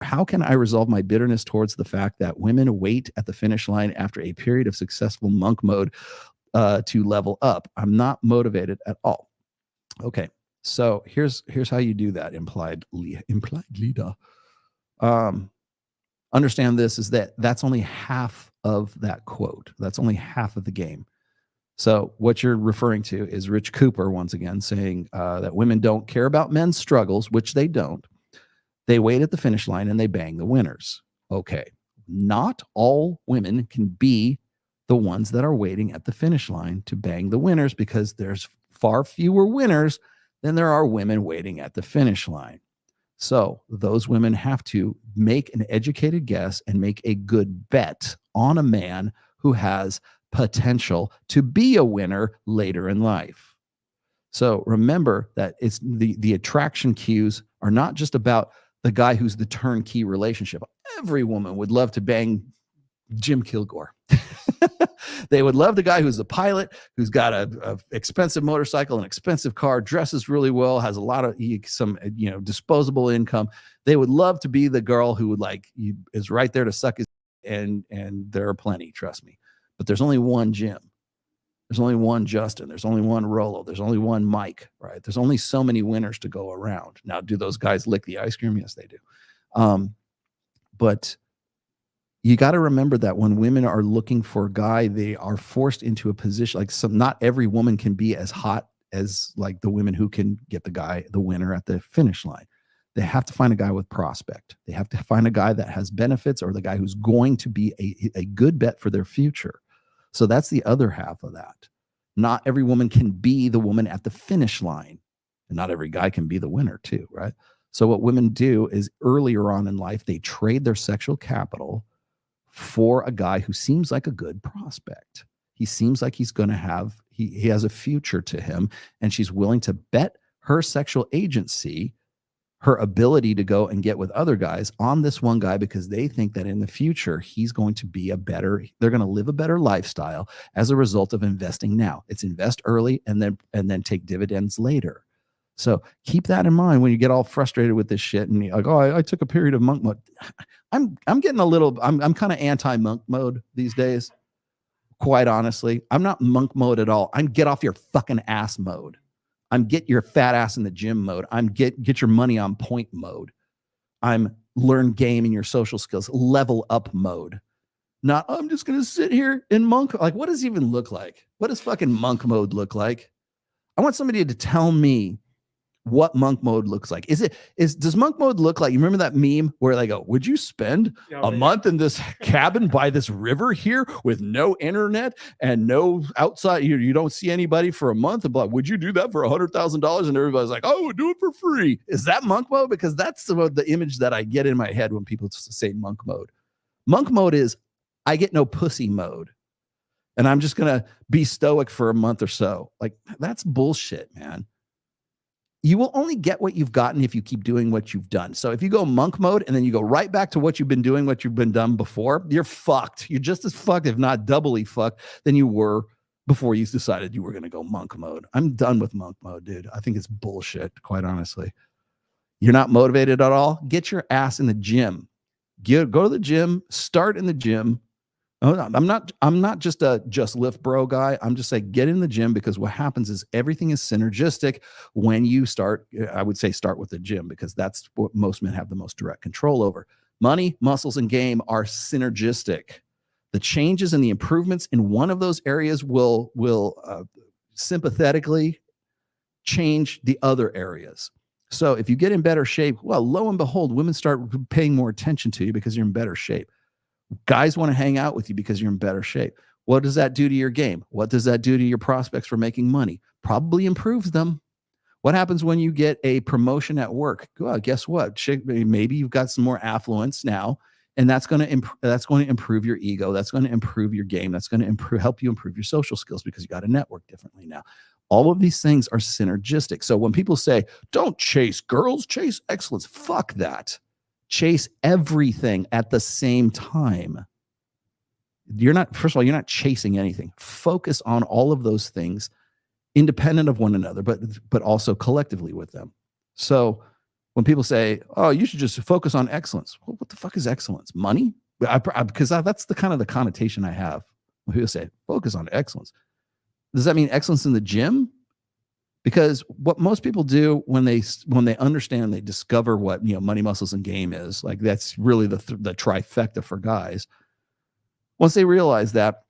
how can I resolve my bitterness towards the fact that women wait at the finish line after a period of successful monk mode to level up? I'm not motivated at all. Okay, so here's how you do that. Implied leader. Understand this is that's only half of that quote. That's only half of the game. So what you're referring to is Rich Cooper once again saying that women don't care about men's struggles, which they don't. They wait at the finish line and they bang the winners. Okay, not all women can be the ones that are waiting at the finish line to bang the winners, because there's far fewer winners than there are women waiting at the finish line. So those women have to make an educated guess and make a good bet on a man who has potential to be a winner later in life. So remember that it's the attraction cues are not just about the guy who's the turnkey relationship. Every woman would love to bang Jim Kilgore. They would love the guy who's a pilot, who's got a expensive motorcycle, an expensive car, dresses really well, has a lot of some disposable income. They would love to be the girl who would is right there to suck his, and there are plenty, trust me. But there's only one Jim. There's only one Justin. There's only one Rolo. There's only one Mike, right? There's only so many winners to go around. Now, do those guys lick the ice cream? Yes, they do. But you got to remember that when women are looking for a guy, they are forced into a position not every woman can be as hot as like the women who can get the winner at the finish line. They have to find a guy with prospect. They have to find a guy that has benefits, or the guy who's going to be a good bet for their future. So that's the other half of that. Not every woman can be the woman at the finish line, and not every guy can be the winner too, right? So what women do is earlier on in life, they trade their sexual capital for a guy who seems like a good prospect. He seems like he's going to have, he has a future to him, and she's willing to bet her sexual agency, her ability to go and get with other guys, on this one guy, because they think that in the future he's going to be they're going to live a better lifestyle as a result of investing now. It's invest early and then take dividends later. So keep that in mind when you get all frustrated with this shit and you're like, oh, I took a period of monk mode. I'm getting I'm kind of anti-monk mode these days. Quite honestly, I'm not monk mode at all. I'm get off your fucking ass mode. I'm get your fat ass in the gym mode. I'm get your money on point mode. I'm learn game in your social skills, level up mode. Not, I'm just going to sit here in monk. Like, what does it even look like? What does fucking monk mode look like? I want somebody to tell me what monk mode looks like. Does monk mode look like, you remember that meme where they go, would you spend a month in this cabin by this river here with no internet and no outside, you don't see anybody for a month, and would you do that for $100,000? And everybody's like, oh, we'll do it for free. Is that monk mode? Because that's the image that I get in my head when people say monk mode. Monk mode is I get no pussy mode, and I'm just gonna be stoic for a month or so. Like, that's bullshit, man. You will only get what you've gotten if you keep doing what you've done. So if you go monk mode and then you go right back to what you've been doing, what you've been done before, you're fucked. You're just as fucked, if not doubly fucked, than you were before you decided you were going to go monk mode. I'm done with monk mode, dude. I think it's bullshit, quite honestly. You're not motivated at all? Get your ass in the gym. Go to the gym, start in the gym. I'm not just a just lift bro guy. I'm just saying get in the gym, because what happens is everything is synergistic when you start. I would say start with the gym, because that's what most men have the most direct control over. Money, muscles, and game are synergistic. The changes and the improvements in one of those areas will sympathetically change the other areas. So if you get in better shape, well, lo and behold, women start paying more attention to you because you're in better shape. Guys want to hang out with you because you're in better shape. What does that do to your game? What does that do to your prospects for making money? Probably improves them. What happens when you get a promotion at work? Well, guess what? Maybe you've got some more affluence now, and that's going to improve your ego. That's going to improve your game. That's going to help you improve your social skills, because you got to network differently now. All of these things are synergistic. So when people say, don't chase girls, chase excellence, fuck that. Chase everything at the same time. First of all, you're not chasing anything. Focus on all of those things independent of one another, but also collectively with them. So When people say, oh, you should just focus on excellence. Well, what the fuck is excellence? Money? Because that's the kind of the connotation I have when people say focus on excellence. Does that mean excellence in the gym? Because what most people do when they understand, they discover what, you know, money, muscles, and game is, like that's really the trifecta for guys. Once they realize that,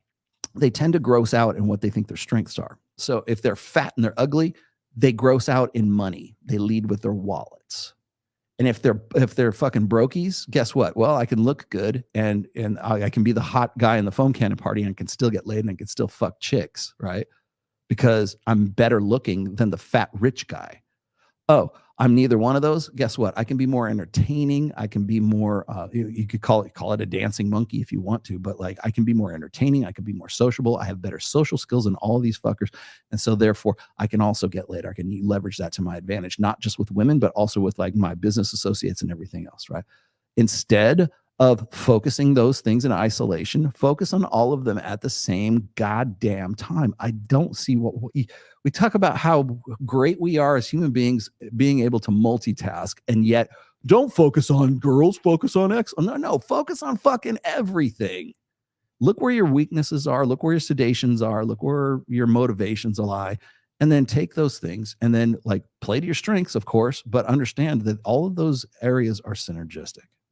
they tend to gross out in what they think their strengths are. So if they're fat and they're ugly, they gross out in money. They lead with their wallets. And if they're fucking brokies, guess what? Well, I can look good and I can be the hot guy in the foam cannon party and I can still get laid and I can still fuck chicks, right? Because I'm better looking than the fat rich guy. Oh, I'm neither one of those. Guess what? I can be more entertaining. I can be more, you could call it a dancing monkey if you want to, but like I can be more entertaining. I can be more sociable. I have better social skills than all of these fuckers. And so therefore I can also get laid. I can leverage that to my advantage, not just with women, but also with like my business associates and everything else, right? Instead of focusing those things in isolation, focus on all of them at the same goddamn time. I don't see what we talk about how great we are as human beings being able to multitask, and yet don't focus on girls, focus on X. No, focus on fucking everything. Look where your weaknesses are, look where your sedations are, look where your motivations lie, and then take those things and then like play to your strengths, of course, but understand that all of those areas are synergistic.